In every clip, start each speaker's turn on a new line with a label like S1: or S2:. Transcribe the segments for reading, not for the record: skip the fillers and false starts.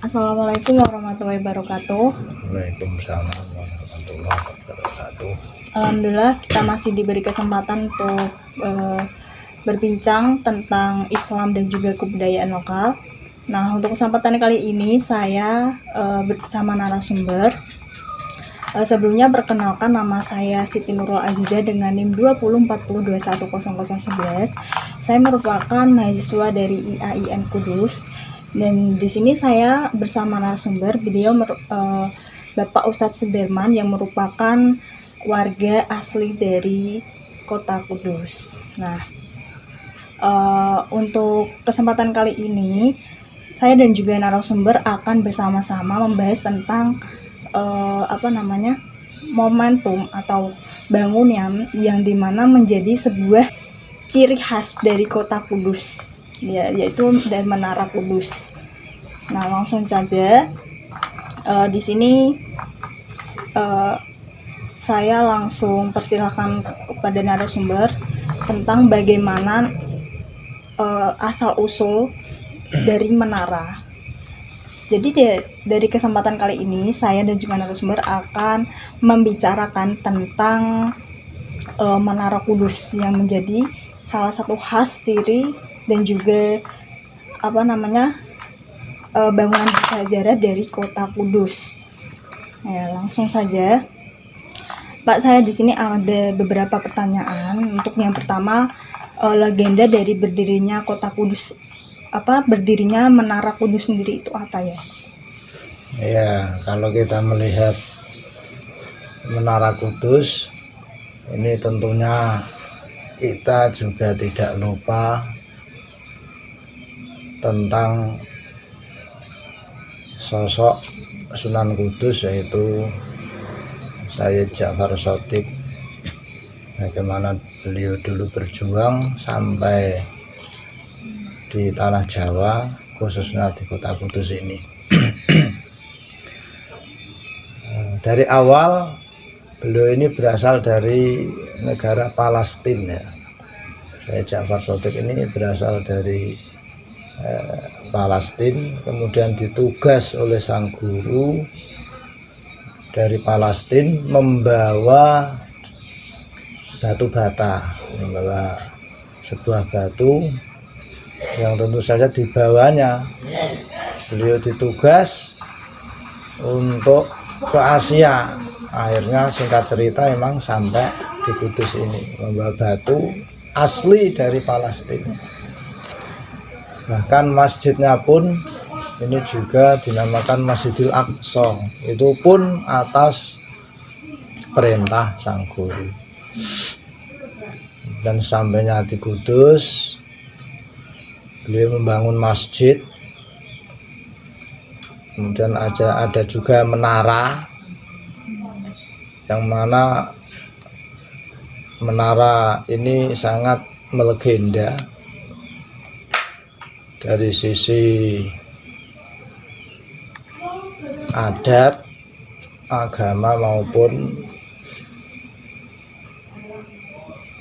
S1: Assalamualaikum warahmatullahi wabarakatuh.
S2: Waalaikumsalam warahmatullahi wabarakatuh.
S1: Alhamdulillah kita masih diberi kesempatan untuk berbincang tentang Islam dan juga kebudayaan lokal. Nah, untuk kesempatan kali ini saya bersama narasumber. Sebelumnya perkenalkan, nama saya Siti Nurul Azizah dengan NIM 2040210011. Saya merupakan mahasiswa dari IAIN Kudus. Dan di sini saya bersama narasumber, beliau Bapak Ustadz Sudirman yang merupakan warga asli dari Kota Kudus. Nah, untuk kesempatan kali ini saya dan juga narasumber akan bersama-sama membahas tentang momentum atau bangunan yang dimana menjadi sebuah ciri khas dari Kota Kudus, yaitu dari Menara Kudus. Nah, langsung saja di sini saya langsung persilahkan kepada narasumber tentang bagaimana asal usul dari menara. Jadi dari kesempatan kali ini saya dan juga narasumber akan membicarakan tentang Menara Kudus yang menjadi salah satu khas ciri dan juga bangunan bersejarah dari Kota Kudus. Ya, langsung saja, Pak. Saya di sini ada beberapa pertanyaan. Untuk yang pertama, legenda dari berdirinya Kota Kudus, berdirinya Menara Kudus sendiri itu apa ya?
S2: Ya, kalau kita melihat Menara Kudus ini tentunya kita juga tidak lupa tentang sosok Sunan Kudus, yaitu Sayyid Ja'far Shothiq. Bagaimana beliau dulu berjuang sampai di tanah Jawa, khususnya di Kota Kudus ini. Dari awal beliau ini berasal dari negara Palestina. Sayyid Ja'far Shothiq ini berasal dari Palestina, kemudian ditugas oleh sang guru dari Palestina membawa batu bata, membawa sebuah batu yang tentu saja dibawanya beliau ditugas untuk ke Asia. Akhirnya singkat cerita memang sampai di Kudus ini membawa batu asli dari Palestina. Bahkan masjidnya pun ini juga dinamakan Masjidil Aqsa, itu pun atas perintah sang guru. Dan sampainya di Kudus, beliau membangun masjid. Kemudian ada juga menara, yang mana menara ini sangat melegenda dari sisi adat, agama maupun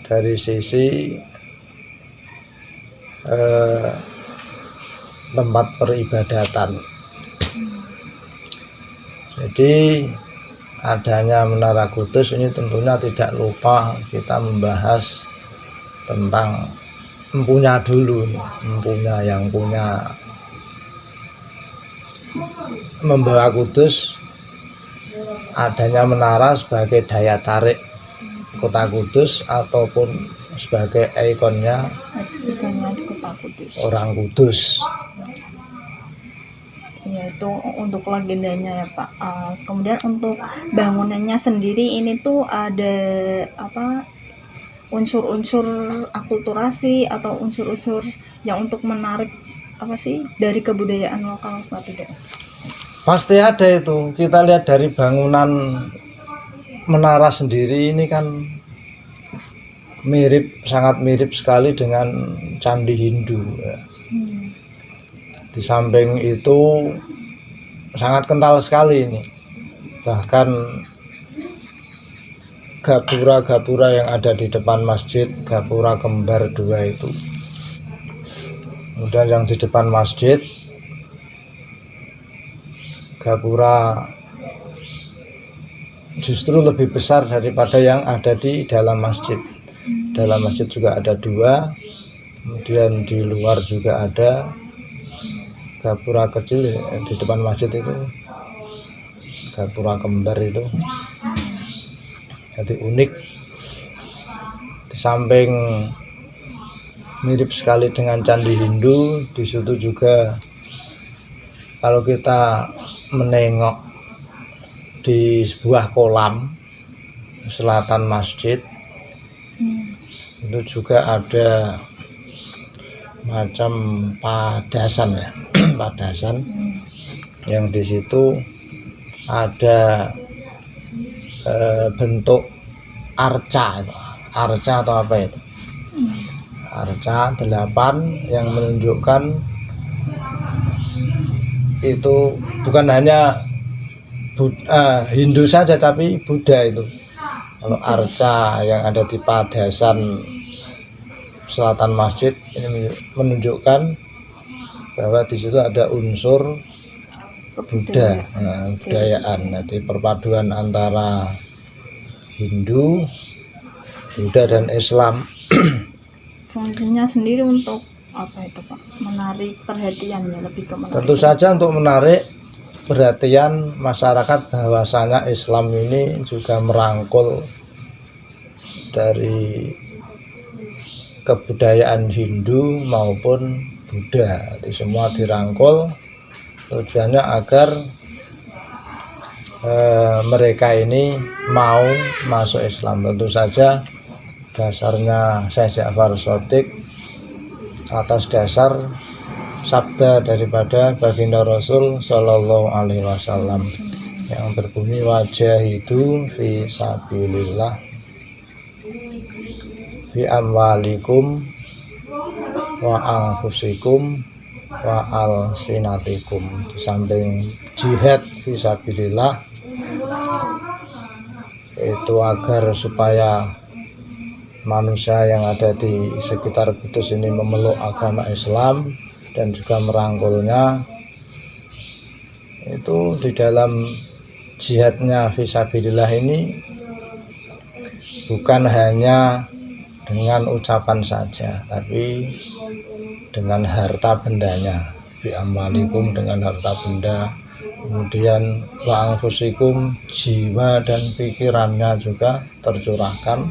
S2: dari sisi tempat peribadatan. Jadi adanya Menara Kudus ini tentunya tidak lupa kita membahas tentang empunya dulu, yang punya membawa Kudus, adanya menara sebagai daya tarik Kota Kudus ataupun sebagai ikonnya orang Kudus.
S1: Yaitu untuk legendanya ya, Pak. Kemudian untuk bangunannya sendiri ini tuh ada unsur-unsur akulturasi atau unsur-unsur yang untuk menarik dari kebudayaan lokal atau tidak?
S2: Pasti ada itu. Kita lihat dari bangunan menara sendiri ini kan sangat mirip sekali dengan candi Hindu ya. Di samping itu sangat kental sekali ini. Bahkan gapura-gapura yang ada di depan masjid, gapura kembar 2 itu. Kemudian yang di depan masjid gapura justru lebih besar daripada yang ada di dalam masjid. Dalam masjid juga ada 2, kemudian di luar juga ada gapura kecil di depan masjid itu, gapura kembar itu. Jadi unik. Di samping mirip sekali dengan candi Hindu, di situ juga kalau kita menengok di sebuah kolam selatan masjid itu juga ada macam padasan ya, padasan yang di situ ada bentuk arca atau apa itu, arca 8 yang menunjukkan itu bukan hanya Hindu saja tapi Buddha itu. Kalau arca yang ada di padasan selatan masjid ini menunjukkan bahwa di situ ada unsur Buddha, kebudayaan. Jadi perpaduan antara Hindu, Buddha dan Islam.
S1: Fungsinya sendiri untuk apa itu Pak? Menarik perhatian ya, lebih ke menarik.
S2: Tentu saja untuk menarik perhatian masyarakat bahwasanya Islam ini juga merangkul dari kebudayaan Hindu maupun Buddha. Jadi semua dirangkul, tujuannya agar mereka ini mau masuk Islam. Tentu saja dasarnya Syekh Ja'far Shadiq atas dasar sabda daripada baginda Rasul Shallallahu Alaihi Wasallam yang berbunyi wajahidu fi sabilillah bi amwalikum wa anfusikum wa alsinatikum. Di samping jihad fi sabilillah itu agar supaya manusia yang ada di sekitar Kudus ini memeluk agama Islam dan juga merangkulnya. Itu di dalam jihadnya fisabilillah ini bukan hanya dengan ucapan saja, tapi dengan harta bendanya, bi amwalikum dengan harta benda, kemudian wa anfusikum jiwa dan pikirannya juga tercurahkan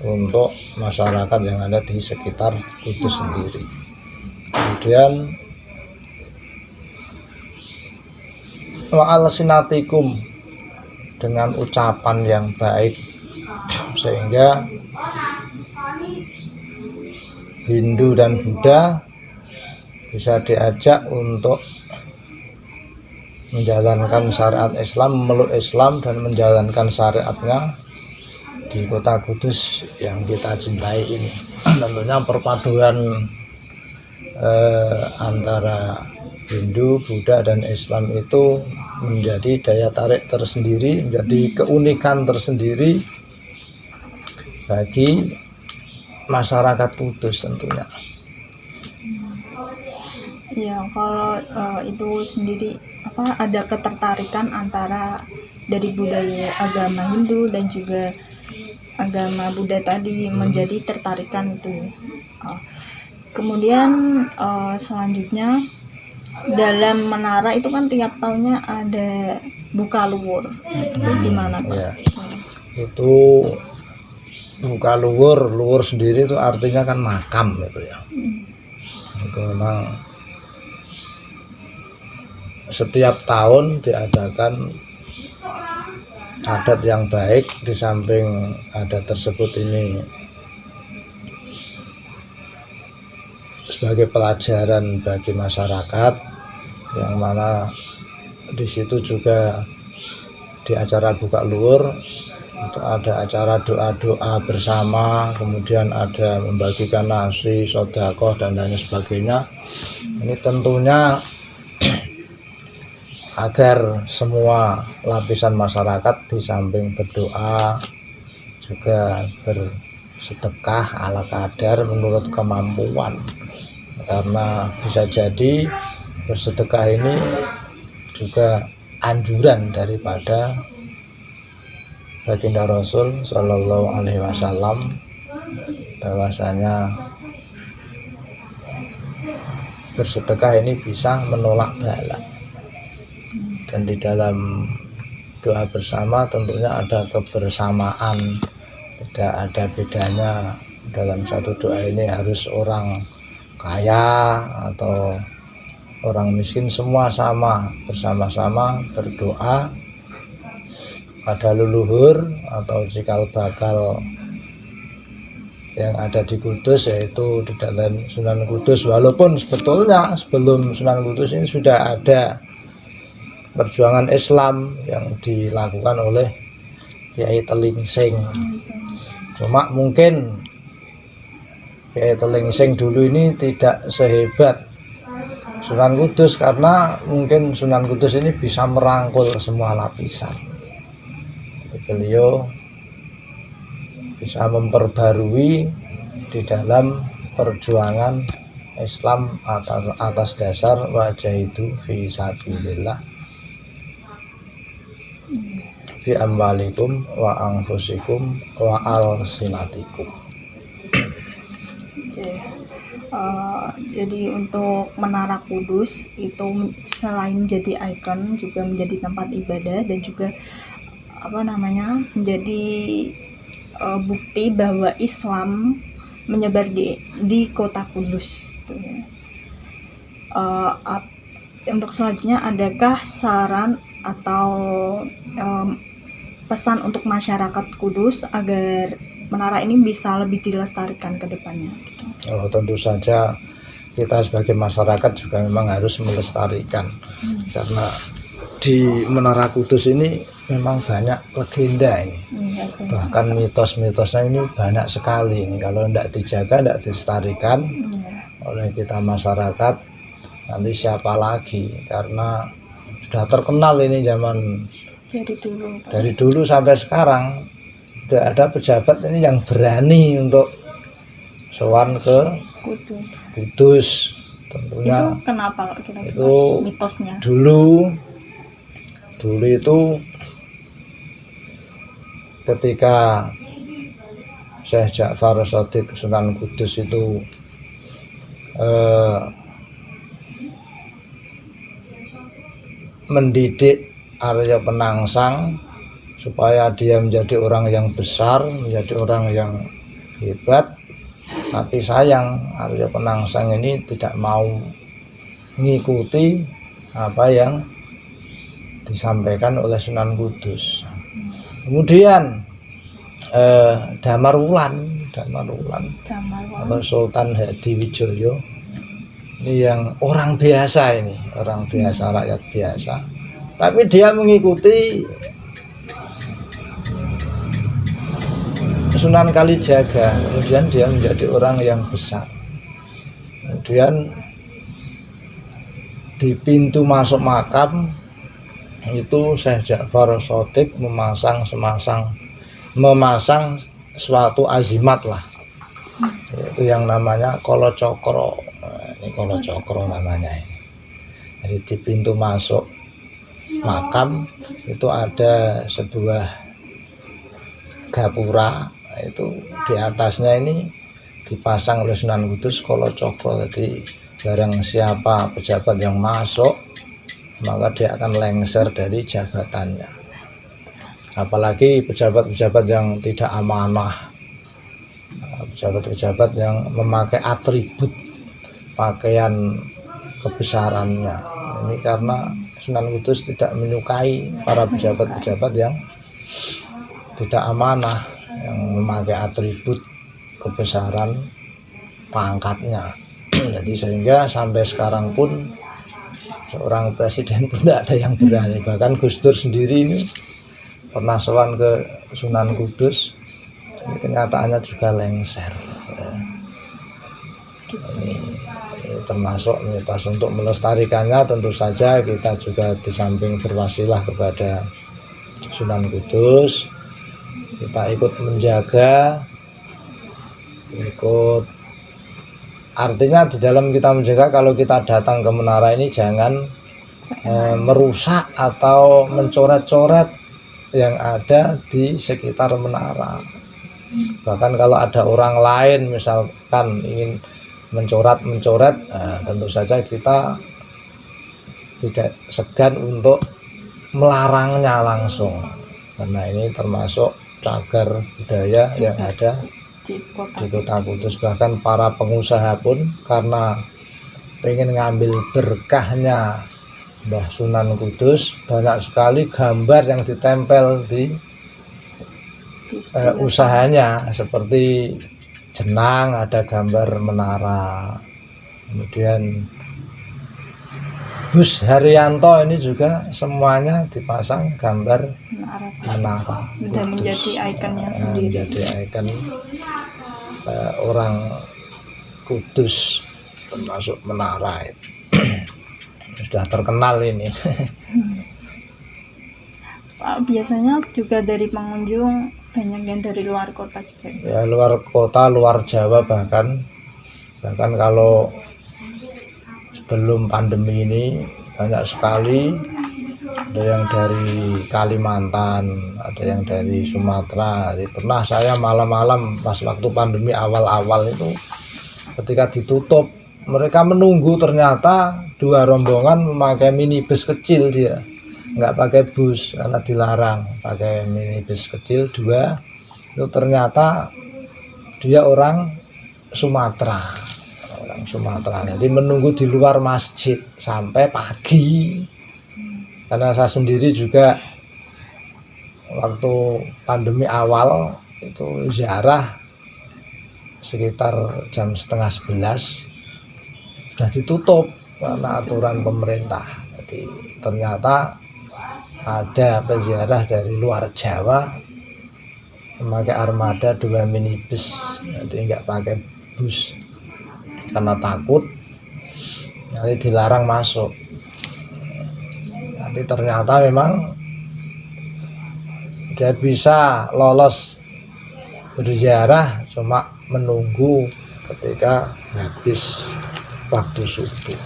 S2: untuk masyarakat yang ada di sekitar Kudus sendiri. Kemudian wa alsinatikum dengan ucapan yang baik, sehingga Hindu dan Buddha bisa diajak untuk menjalankan syariat Islam, memeluk Islam dan menjalankan syariatnya di kota Kudus yang kita cintai ini. Tentunya perpaduan antara Hindu, Buddha dan Islam itu menjadi daya tarik tersendiri, menjadi keunikan tersendiri bagi masyarakat Kudus tentunya.
S1: Ya, kalau itu sendiri ada ketertarikan antara dari budaya agama Hindu dan juga agama Buddha tadi, menjadi tertarikan itu. Kemudian selanjutnya dalam menara itu kan tiap tahunnya ada buka luwur. Itu gimana Pak?
S2: Ya, itu buka luwur sendiri itu artinya kan makam itu ya. Itu memang setiap tahun diadakan adat yang baik. Di samping adat tersebut ini sebagai pelajaran bagi masyarakat, yang mana di situ juga di acara buka luwur itu ada acara doa-doa bersama, kemudian ada membagikan nasi, sedekah dan lain sebagainya. Ini tentunya agar semua lapisan masyarakat di samping berdoa juga bersedekah ala kadar menurut kemampuan, karena bisa jadi bersedekah ini juga anjuran daripada baginda Rasul Shallallahu Alaihi Wasallam, bahwasanya bersedekah ini bisa menolak bala. Dan di dalam doa bersama tentunya ada kebersamaan, tidak ada bedanya. Dalam satu doa ini harus orang kaya atau orang miskin, semua sama, bersama-sama berdoa pada leluhur atau cikal bakal yang ada di Kudus, yaitu di dalam Sunan Kudus. Walaupun sebetulnya sebelum Sunan Kudus ini sudah ada perjuangan Islam yang dilakukan oleh Kiai Telingsing. Cuma mungkin Kiai Telingsing dulu ini tidak sehebat Sunan Kudus, karena mungkin Sunan Kudus ini bisa merangkul semua lapisan. Beliau bisa memperbarui di dalam perjuangan Islam atas dasar wajahidu fi sabilillah bi amwalikum wa anfusikum wa alsinatikum.
S1: Jadi untuk Menara Kudus itu selain menjadi ikon juga menjadi tempat ibadah dan juga menjadi bukti bahwa Islam menyebar di kota Kudus gitu ya. Untuk selanjutnya, adakah saran atau pesan untuk masyarakat Kudus agar menara ini bisa lebih dilestarikan ke depannya?
S2: Tentu saja kita sebagai masyarakat juga memang harus melestarikan, karena di Menara Kudus ini memang banyak legenda ini, bahkan mitos-mitosnya ini banyak sekali ini. Kalau tidak dijaga, tidak dilestarikan oleh kita masyarakat, nanti siapa lagi? Karena sudah terkenal ini zaman dari dulu sampai sekarang. Tidak ada pejabat ini yang berani untuk sowan ke Kudus. Tentunya
S1: itu kenapa kira-kira
S2: itu
S1: mitosnya?
S2: Dulu itu ketika Syekh Ja'far Shadiq Sunan Kudus itu mendidik Arya Penangsang supaya dia menjadi orang yang besar, menjadi orang yang hebat. Tapi sayang Arya Penangsang ini tidak mau mengikuti apa yang disampaikan oleh Sunan Kudus. Kemudian Damar Wulan atau Sultan Hadiwijoyo ini yang orang biasa, rakyat biasa, tapi dia mengikuti Sunan Kalijaga. Kemudian dia menjadi orang yang besar. Kemudian di pintu masuk makam itu Syekh Ja'far Shadiq memasang suatu azimat lah, itu yang namanya Kolo Cokro. Ini Kolo Cokro namanya ini. Jadi di pintu masuk makam itu ada sebuah gapura, itu di atasnya ini dipasang oleh Sunan Kudus Kolo Cokro. Jadi barang siapa pejabat yang masuk, maka dia akan lengser dari jabatannya. Apalagi pejabat-pejabat yang tidak amanah, pejabat-pejabat yang memakai atribut pakaian kebesarannya. Ini karena Sunan Kudus tidak menyukai para pejabat-pejabat yang tidak amanah, yang memakai atribut kebesaran pangkatnya. Jadi sehingga sampai sekarang pun seorang presiden pun tidak ada yang berani. Bahkan Gus Dur sendiri ini pernah sowan ke Sunan Kudus, ini kenyataannya juga lengser. Ini termasuk mitos. Untuk melestarikannya tentu saja kita juga di samping berwasilah kepada Sunan Kudus, kita ikut menjaga, artinya di dalam kita menjaga, kalau kita datang ke menara ini jangan merusak atau mencoret-coret yang ada di sekitar menara. Bahkan kalau ada orang lain misalkan ingin mencoret, tentu saja kita tidak segan untuk melarangnya langsung, karena ini termasuk cagar budaya yang ada di Kota Kudus. Bahkan para pengusaha pun karena pengen ngambil berkahnya Mbah Sunan Kudus, banyak sekali gambar yang ditempel di usahanya, seperti jenang ada gambar menara, kemudian Gus Haryanto ini juga semuanya dipasang gambar menara
S1: dan menjadi ikonnya sendiri,
S2: menjadi ikon orang Kudus, termasuk menara itu. Sudah terkenal ini.
S1: Pak, biasanya juga dari pengunjung banyak yang dari luar kota juga.
S2: Ya, luar kota, luar Jawa bahkan kalau sebelum pandemi ini banyak sekali, ada yang dari Kalimantan, ada yang dari Sumatera. Jadi pernah saya malam-malam pas waktu pandemi awal-awal itu, ketika ditutup, mereka menunggu, ternyata 2 rombongan memakai minibus kecil, dia nggak pakai bus karena dilarang, pakai minibus kecil 2. Itu ternyata dia orang Sumatera. Jadi menunggu di luar masjid sampai pagi. Karena saya sendiri juga waktu pandemi awal itu ziarah sekitar jam setengah 11 sudah ditutup karena aturan pemerintah. Jadi ternyata ada peziarah dari luar Jawa memakai armada 2 minibus, jadi nggak pakai bus karena takut nanti dilarang masuk. Tapi ternyata memang dia bisa lolos berziarah, cuma menunggu ketika habis waktu subuh.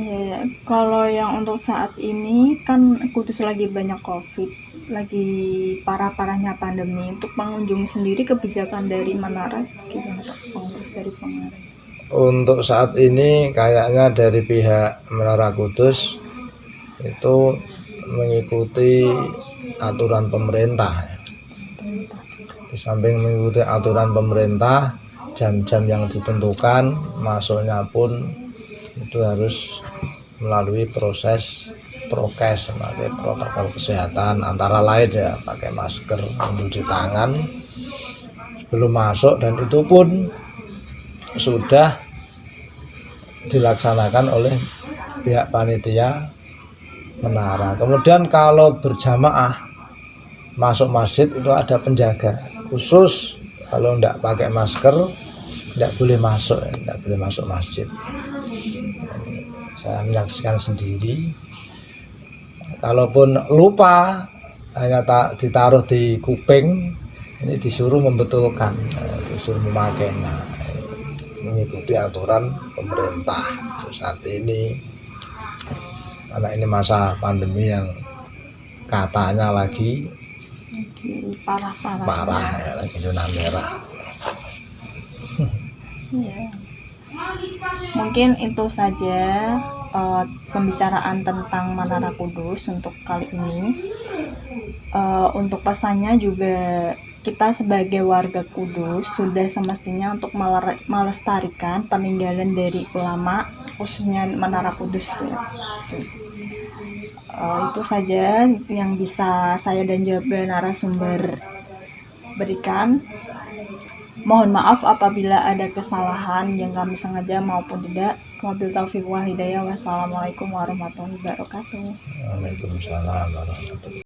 S1: Iya, kalau yang untuk saat ini kan Kudus lagi banyak COVID, lagi parah-parahnya pandemi. Untuk pengunjung sendiri, kebijakan dari menara gimana Pak? Pengurus dari menara.
S2: Untuk saat ini kayaknya dari pihak Menara Kudus itu mengikuti aturan pemerintah. Di samping mengikuti aturan pemerintah, jam-jam yang ditentukan, masuknya pun itu harus melalui proses prokes, pakai protokol kesehatan, antara lain ya pakai masker, mencuci tangan sebelum masuk, dan itu pun sudah dilaksanakan oleh pihak panitia menara. Kemudian kalau berjamaah masuk masjid itu ada penjaga khusus, kalau tidak pakai masker tidak boleh masuk masjid. Saya menyaksikan sendiri, kalaupun lupa hanya ditaruh di kuping, ini disuruh membetulkan, disuruh memakainya, mengikuti aturan pemerintah saat ini, karena ini masa pandemi yang katanya lagi parah ya, lagi zona merah.
S1: Ya. Mungkin itu saja pembicaraan tentang Menara Kudus untuk kali ini. Untuk pesannya juga, kita sebagai warga Kudus sudah semestinya untuk melestarikan peninggalan dari ulama, khususnya Menara Kudus itu ya. Itu saja yang bisa saya dan juga narasumber berikan. Mohon maaf apabila ada kesalahan yang kami sengaja maupun tidak. Wabillahi taufiq wal hidayah. Wassalamualaikum warahmatullahi wabarakatuh.
S2: Waalaikumsalam warahmatullahi wabarakatuh.